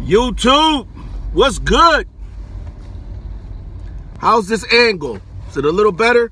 YouTube, what's good? How's this angle? Is it a little better?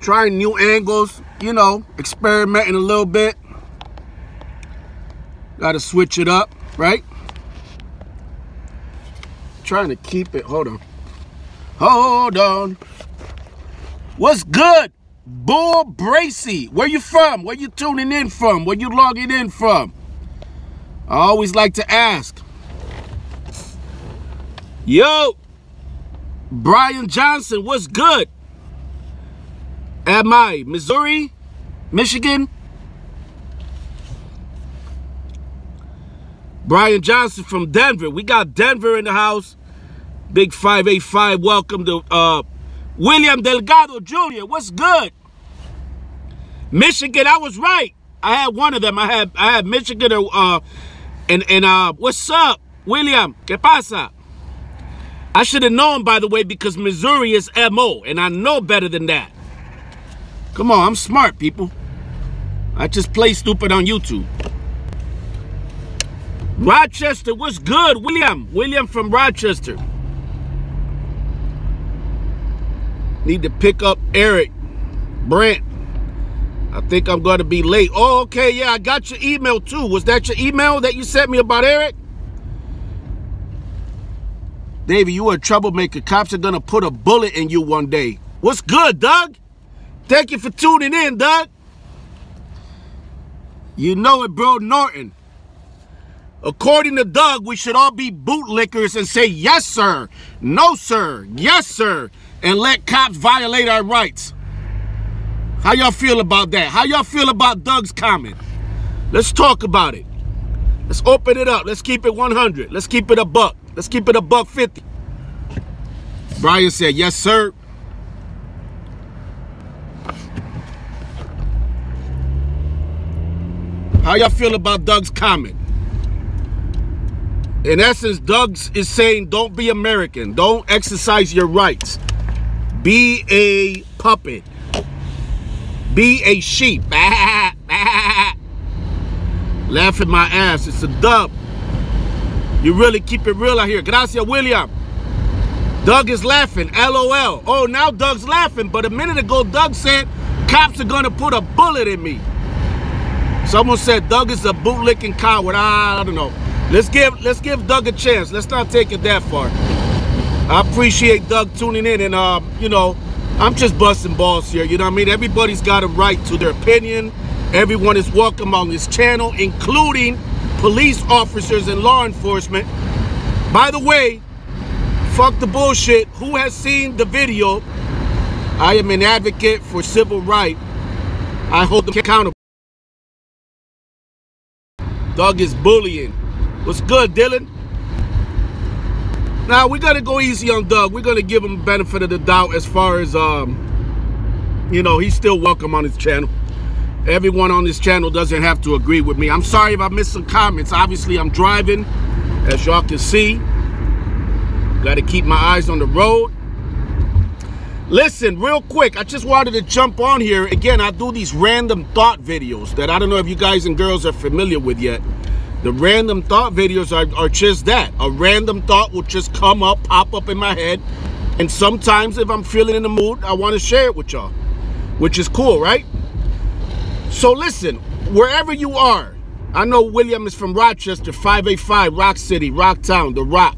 Trying new angles, you know, experimenting a little bit. Got to switch it up, right? Trying to keep it, hold on. What's good? Bull Bracy, where you from? Where you tuning in from? Where you logging in from? I always like to ask. Yo, Brian Johnson, what's good? Am I Missouri, Michigan? Brian Johnson from Denver. We got Denver in the house. Big 585. Welcome to William Delgado Jr. What's good? Michigan, I was right. I had one of them. I had Michigan and what's up, William? ¿Qué pasa? I should have known, by the way, because Missouri is MO, and I know better than that. Come on, I'm smart, people. I just play stupid on YouTube. Rochester, what's good, William? William from Rochester. Need to pick up Eric Brent. I think I'm going to be late. Oh, okay, yeah, I got your email too. Was that your email that you sent me about Eric? Davy, you a troublemaker. Cops are going to put a bullet in you one day. What's good, Doug? Thank you for tuning in, Doug. You know it, bro, Norton. According to Doug, we should all be bootlickers and say, yes, sir, no, sir, yes, sir, and let cops violate our rights. How y'all feel about that? How y'all feel about Doug's comment? Let's talk about it. Let's open it up. Let's keep it 100. Let's keep it a buck. Let's keep it a $1.50. Brian said, yes, sir. How y'all feel about Doug's comment? In essence, Doug is saying, don't be American. Don't exercise your rights. Be a puppet. Be a sheep. Laughing my ass. It's a dub. You really keep it real out here. Gracias, William. Doug is laughing. LOL. Oh, now Doug's laughing. But a minute ago, Doug said, cops are going to put a bullet in me. Someone said Doug is a bootlicking coward. I don't know. Let's give Doug a chance. Let's not take it that far. I appreciate Doug tuning in, and you know, I'm just busting balls here. You know what I mean? Everybody's got a right to their opinion. Everyone is welcome on this channel, including police officers and law enforcement. By the way, fuck the bullshit. Who has seen the video? I am an advocate for civil rights. I hold them accountable. Doug is bullying. What's good, Dylan? Now, we're going to go easy on Doug. We're going to give him the benefit of the doubt as far as, you know, he's still welcome on his channel. Everyone on this channel doesn't have to agree with me. I'm sorry if I missed some comments. Obviously, I'm driving, as y'all can see. Got to keep my eyes on the road. Listen, real quick, I just wanted to jump on here. Again, I do these random thought videos that I don't know if you guys and girls are familiar with yet. The random thought videos are just that. A random thought will just come up, pop up in my head. And sometimes if I'm feeling in the mood, I want to share it with y'all, which is cool, right? So listen, wherever you are, I know William is from Rochester, 585, Rock City, Rocktown, The Rock.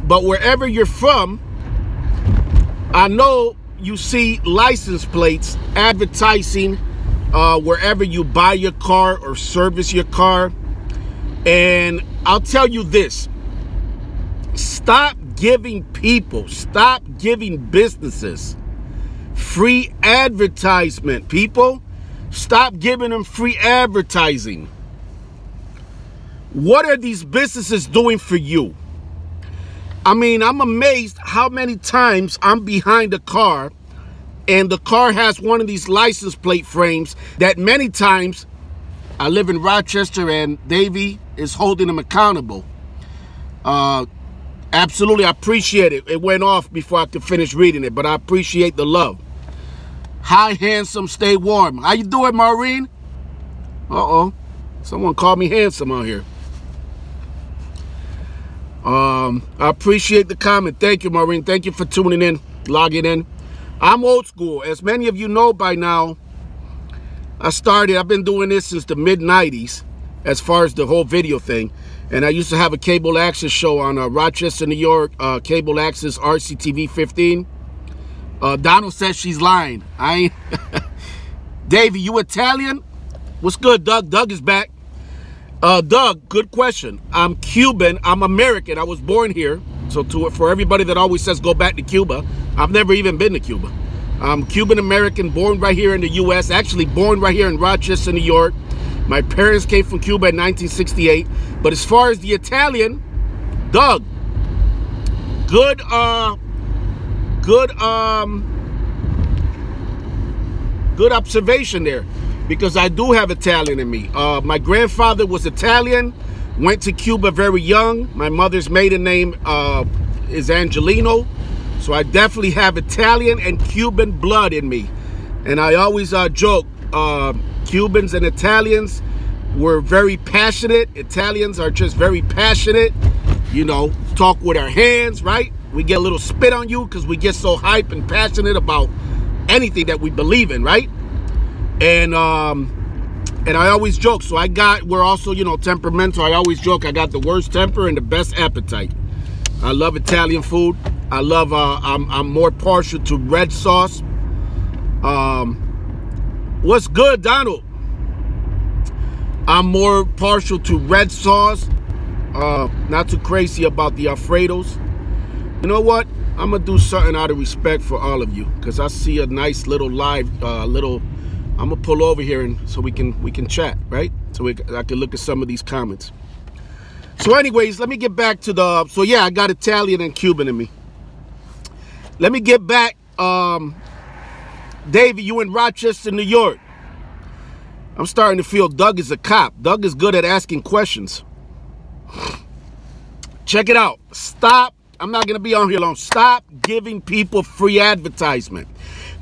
But wherever you're from, I know you see license plates advertising wherever you buy your car or service your car. And I'll tell you this, stop giving people, stop giving businesses free advertisement, people. Stop giving them free advertising. What are these businesses doing for you? I mean, I'm amazed how many times I'm behind a car and the car has one of these license plate frames that many times I live in Rochester and Davy is holding them accountable. Absolutely, I appreciate it. It went off before I could finish reading it, but I appreciate the love. Hi, handsome, stay warm. How you doing, Maureen? Uh-oh. Someone called me handsome out here. I appreciate the comment. Thank you, Maureen. Thank you for tuning in, logging in. I'm old school. As many of you know by now, I've been doing this since the mid-90s as far as the whole video thing. And I used to have a cable access show on Rochester, New York, cable access RCTV 15. Donald says she's lying. I ain't. Davy, you Italian? What's good, Doug? Doug is back. Doug, good question. I'm Cuban. I'm American. I was born here. So for everybody that always says go back to Cuba, I've never even been to Cuba. I'm Cuban-American, born right here in the U.S., actually born right here in Rochester, New York. My parents came from Cuba in 1968. But as far as the Italian, Doug, good observation there, because I do have Italian in me. My grandfather was Italian, went to Cuba very young. My mother's maiden name is Angelino. So I definitely have Italian and Cuban blood in me. And I always joke, Cubans and Italians were very passionate. Italians are just very passionate. You know, talk with our hands, right? We get a little spit on you because we get so hype and passionate about anything that we believe in, right? And I always joke. So we're also, you know, temperamental. I always joke I got the worst temper and the best appetite. I love Italian food. I love, I'm more partial to red sauce. What's good, Donald? I'm more partial to red sauce. Not too crazy about the Alfredos. You know what? I'm gonna do something out of respect for all of you, because I see a nice little live, I'm gonna pull over here and so we can chat, right? So I can look at some of these comments. So anyways, let me get back to so yeah, I got Italian and Cuban in me. Let me get back, Davey, you in Rochester, New York. I'm starting to feel Doug is a cop. Doug is good at asking questions. Check it out. Stop. I'm not going to be on here long. Stop giving people free advertisement.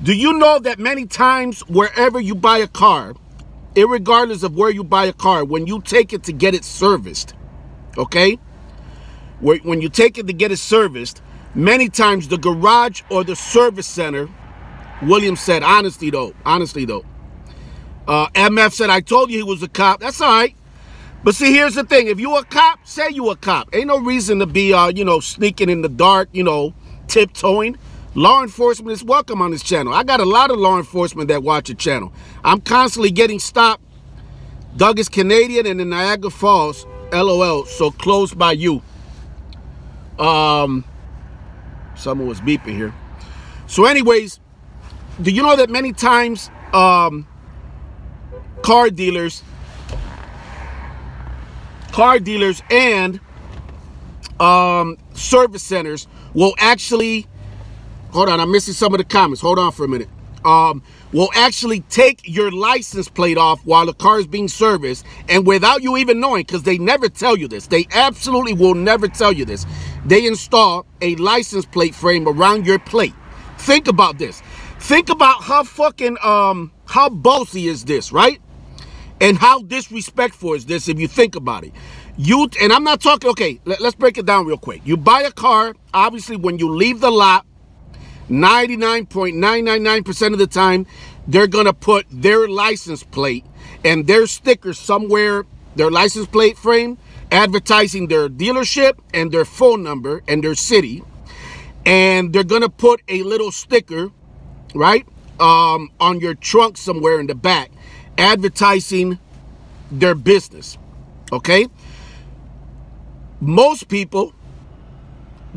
Do you know that many times wherever you buy a car, irregardless of where you buy a car, when you take it to get it serviced, okay? When you take it to get it serviced, many times the garage or the service center, William said, honestly though, MF said, I told you he was a cop. That's all right. But see, here's the thing. If you a cop, say you a cop. Ain't no reason to be, you know, sneaking in the dark, you know, tiptoeing. Law enforcement is welcome on this channel. I got a lot of law enforcement that watch the channel. I'm constantly getting stopped. Doug is Canadian and in Niagara Falls, LOL, so close by you. Someone was beeping here. So anyways, do you know that many times car dealers and service centers will actually, hold on, I'm missing some of the comments. Hold on for a minute. Will actually take your license plate off while the car is being serviced, and without you even knowing, because they never tell you this. They absolutely will never tell you this. They install a license plate frame around your plate. Think about this. Think about how fucking, how bossy is this, right? And how disrespectful is this if you think about it. And I'm not talking, okay, let's break it down real quick. You buy a car, obviously when you leave the lot, 99.999% of the time, they're going to put their license plate and their sticker somewhere, their license plate frame, advertising their dealership and their phone number and their city. And they're going to put a little sticker, right, on your trunk somewhere in the back, advertising their business, okay? Most people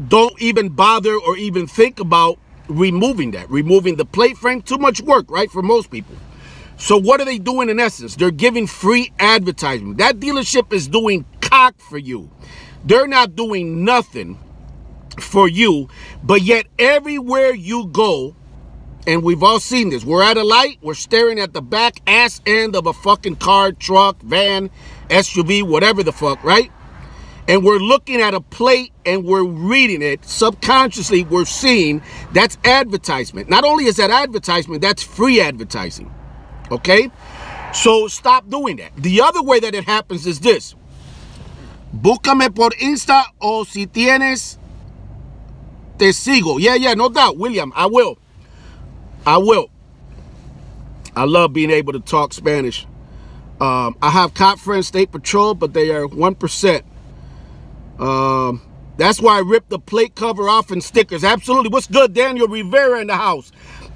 don't even bother or even think about removing the plate frame. Too much work, right, for most people. So what are they doing in essence? They're giving free advertisement. That dealership is doing cock for you. They're not doing nothing for you, but yet everywhere you go, and we've all seen this, we're at a light, we're staring at the back ass end of a fucking car, truck, van, SUV, whatever the fuck, right? And we're looking at a plate and we're reading it. Subconsciously, we're seeing that's advertisement. Not only is that advertisement, that's free advertising, okay? So stop doing that. The other way that it happens is this. Búscame por Insta o si tienes, te sigo. Yeah, no doubt, William. I will. I love being able to talk Spanish. I have cop friends, state patrol, but they are 1%. That's why I ripped the plate cover off and stickers. Absolutely. What's good? Daniel Rivera in the house.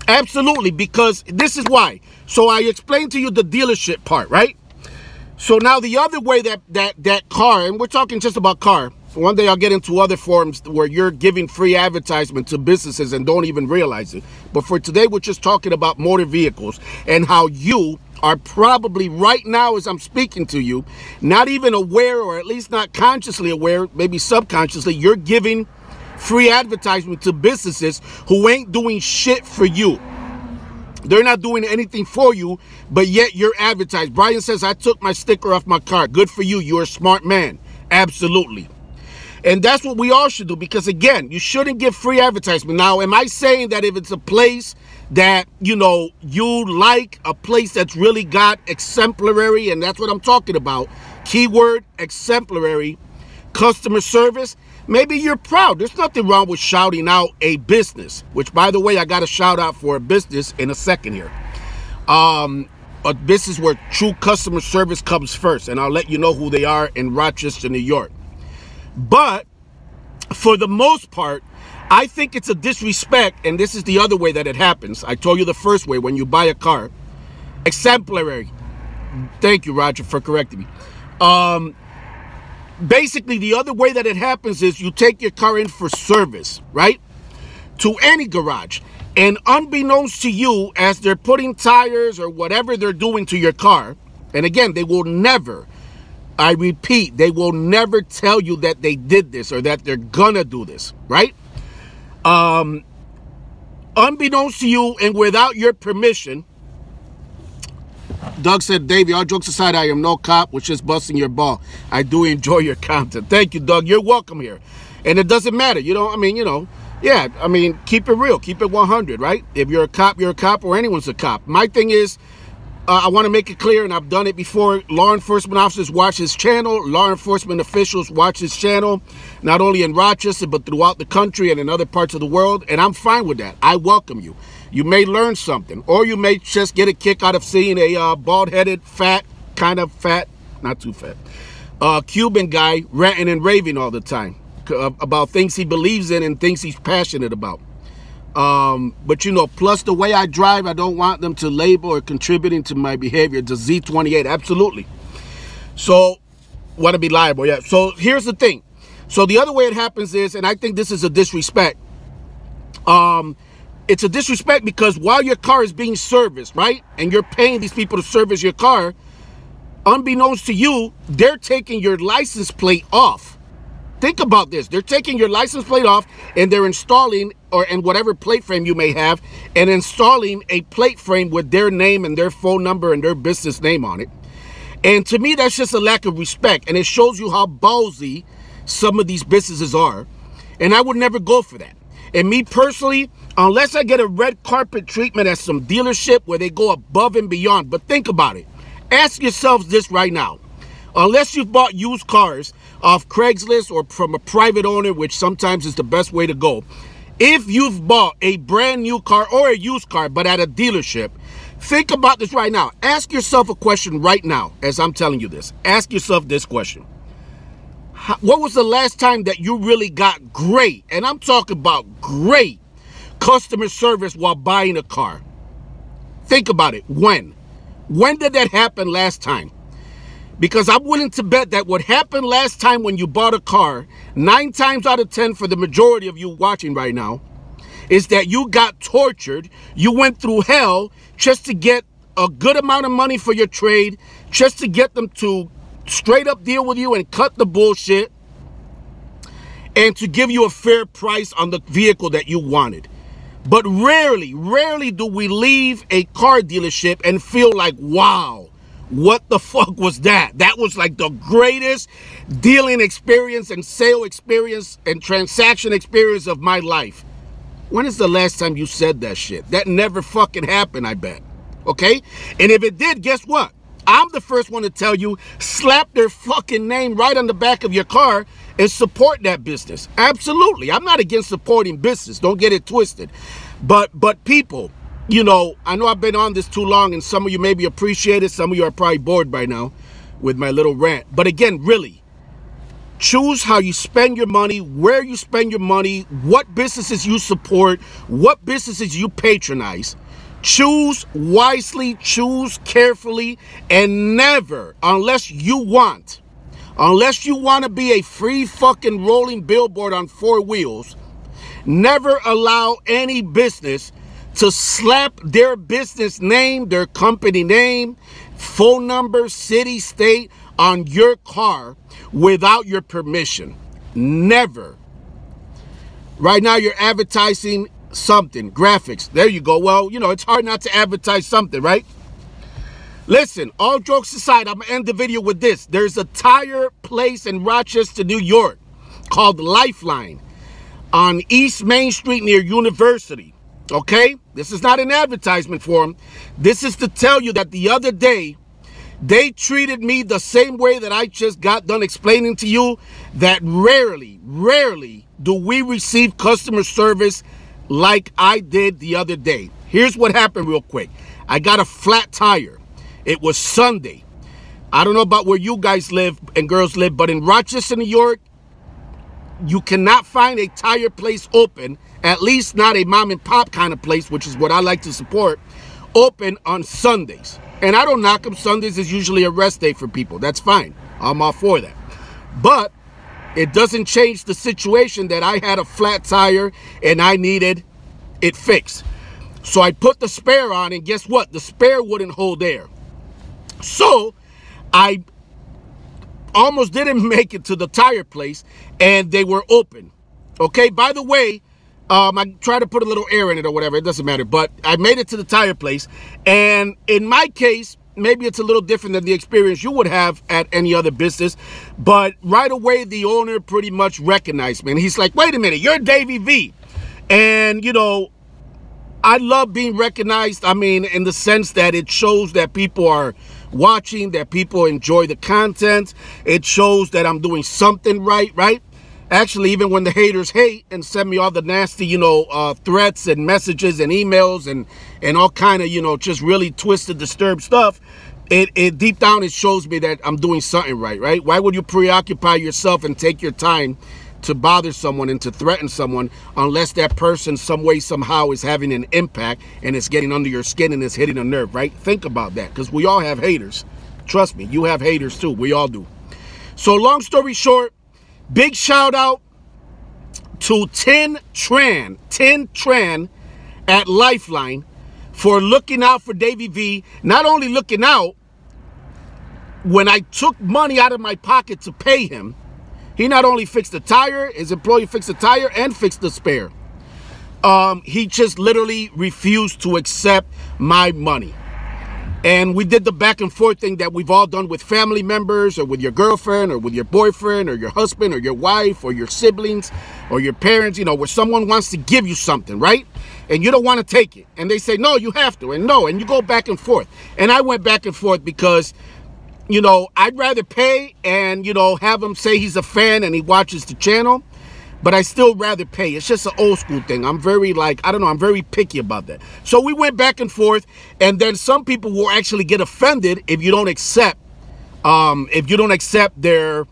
Absolutely, because this is why. So I explained to you the dealership part, right? So now the other way that car, and we're talking just about car. One day I'll get into other forms where you're giving free advertisement to businesses and don't even realize it. But for today, we're just talking about motor vehicles and how you are probably right now as I'm speaking to you, not even aware, or at least not consciously aware, maybe subconsciously, you're giving free advertisement to businesses who ain't doing shit for you. They're not doing anything for you, but yet you're advertised. Brian says, I took my sticker off my car. Good for you. You're a smart man. Absolutely. And that's what we all should do, because again, you shouldn't give free advertisement. Now, am I saying that if it's a place that, you know, you like, a place that's really got exemplary, and that's what I'm talking about, keyword exemplary, customer service, maybe you're proud. There's nothing wrong with shouting out a business, which, by the way, I got a shout out for a business in a second here. A business where true customer service comes first, and I'll let you know who they are in Rochester, New York. But for the most part, I think it's a disrespect, and this is the other way that it happens. I told you the first way, when you buy a car. Exemplary. Thank you, Roger, for correcting me. Basically, the other way that it happens is you take your car in for service, right? To any garage. And unbeknownst to you, as they're putting tires or whatever they're doing to your car, and again, they will never, I repeat, they will never tell you that they did this or that they're gonna do this, right? Unbeknownst to you and without your permission, Doug said, Davey, all jokes aside, I am no cop, was just busting your ball. I do enjoy your content. Thank you, Doug. You're welcome here. And it doesn't matter. You know, I mean, you know, yeah, I mean, keep it real. Keep it 100, right? If you're a cop, or anyone's a cop. My thing is, I want to make it clear, and I've done it before, law enforcement officers watch his channel, law enforcement officials watch his channel, not only in Rochester, but throughout the country and in other parts of the world, and I'm fine with that. I welcome you. You may learn something, or you may just get a kick out of seeing a bald-headed, fat, kind of fat, not too fat, Cuban guy ranting and raving all the time about things he believes in and things he's passionate about. But you know, plus the way I drive, I don't want them to label or contributing to my behavior. The Z28, absolutely. So, want to be liable, yeah. So here's the thing. So the other way it happens is, and I think this is a disrespect. It's a disrespect because while your car is being serviced, right, and you're paying these people to service your car, unbeknownst to you, they're taking your license plate off. Think about this. They're taking your license plate off and they're installing, and whatever plate frame you may have, and installing a plate frame with their name and their phone number and their business name on it. And to me, that's just a lack of respect. And it shows you how ballsy some of these businesses are. And I would never go for that. And me personally, unless I get a red carpet treatment at some dealership where they go above and beyond. But think about it. Ask yourselves this right now. Unless you've bought used cars off Craigslist or from a private owner, which sometimes is the best way to go. If you've bought a brand new car or a used car, but at a dealership, think about this right now. Ask yourself a question right now as I'm telling you this. Ask yourself this question. What was the last time that you really got great, and I'm talking about great, customer service while buying a car? Think about it. When? When did that happen last time? Because I'm willing to bet that what happened last time when you bought a car, 9 times out of 10 for the majority of you watching right now, is that you got tortured, you went through hell just to get a good amount of money for your trade, just to get them to straight up deal with you and cut the bullshit, and to give you a fair price on the vehicle that you wanted. But rarely do we leave a car dealership and feel like, wow, what the fuck was that? That was like the greatest dealing experience and sale experience and transaction experience of my life. When is the last time you said that shit? That never fucking happened, I bet. Okay? And if it did, guess what? I'm the first one to tell you, slap their fucking name right on the back of your car and support that business. Absolutely. I'm not against supporting business. Don't get it twisted. But people, you know, I know I've been on this too long, and some of you maybe appreciate it. Some of you are probably bored by now with my little rant. But again, really, choose how you spend your money, where you spend your money, what businesses you support, what businesses you patronize. Choose wisely, choose carefully, and never, unless you want to be a free fucking rolling billboard on 4 wheels, never allow any business to slap their business name, their company name, phone number, city, state on your car without your permission. Never. Right now you're advertising something, graphics. There you go. Well, you know, it's hard not to advertise something, right? Listen, all jokes aside, I'm gonna end the video with this. There's a tire place in Rochester, New York called Lifeline on East Main Street near University. Okay? This is not an advertisement for them. This is to tell you that the other day, they treated me the same way that I just got done explaining to you, that rarely do we receive customer service like I did the other day. Here's what happened real quick. I got a flat tire. It was Sunday. I don't know about where you guys live and girls live, but in Rochester, New York, you cannot find a tire place open, at least not a mom and pop kind of place, which is what I like to support, open on Sundays. And I don't knock them. Sundays is usually a rest day for people. That's fine. I'm all for that. But it doesn't change the situation that I had a flat tire and I needed it fixed. So I put the spare on, and guess what? The spare wouldn't hold air. So I almost didn't make it to the tire place, and they were open. Okay, by the way, I tried to put a little air in it or whatever. It doesn't matter. But I made it to the tire place. And in my case, maybe it's a little different than the experience you would have at any other business. But right away, the owner pretty much recognized me. And he's like, wait a minute, you're Davy V. And, you know, I love being recognized. I mean, in the sense that it shows that people are watching, that people enjoy the content. It shows that I'm doing something right? Actually, even when the haters hate and send me all the nasty, you know, threats and messages and emails and all kind of, you know, just really twisted, disturbed stuff, it deep down, it shows me that I'm doing something right? Why would you preoccupy yourself and take your time to bother someone and to threaten someone unless that person some way, somehow is having an impact and it's getting under your skin and it's hitting a nerve, right? Think about that, because we all have haters. Trust me, you have haters too. We all do. So long story short, big shout out to Tin Tran at Lifeline for looking out for Davy V. Not only looking out, when I took money out of my pocket to pay him, he not only fixed the tire, his employee fixed the tire and fixed the spare. He just literally refused to accept my money. And we did the back and forth thing that we've all done with family members or with your girlfriend or with your boyfriend or your husband or your wife or your siblings or your parents, you know, where someone wants to give you something, right? And you don't want to take it. And they say, no, you have to. And no, and you go back and forth. And I went back and forth because, you know, I'd rather pay and, you know, have him say he's a fan and he watches the channel. But I still rather pay. It's just an old school thing. I'm very I don't know, I'm very picky about that. So we went back and forth, and then some people will actually get offended if you don't accept their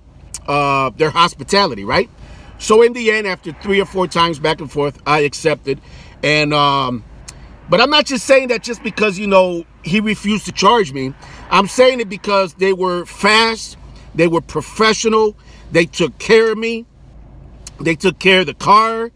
hospitality, right? So in the end, after 3 or 4 times back and forth, I accepted. And but I'm not just saying that just because, you know, he refused to charge me. I'm saying it because they were fast, they were professional, they took care of me. They took care of the car, you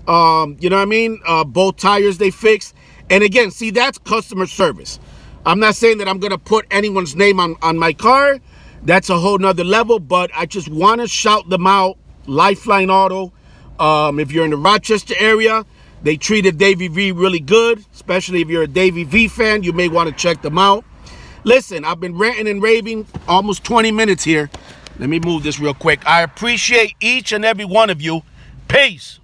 know what I mean? Both tires they fixed. And again, see, that's customer service. I'm not saying that I'm going to put anyone's name on my car. That's a whole nother level, but I just want to shout them out. Lifeline Auto. If you're in the Rochester area, they treated Davy V really good, especially if you're a Davy V fan. You may want to check them out. Listen, I've been ranting and raving almost 20 minutes here. Let me move this real quick. I appreciate each and every one of you. Peace.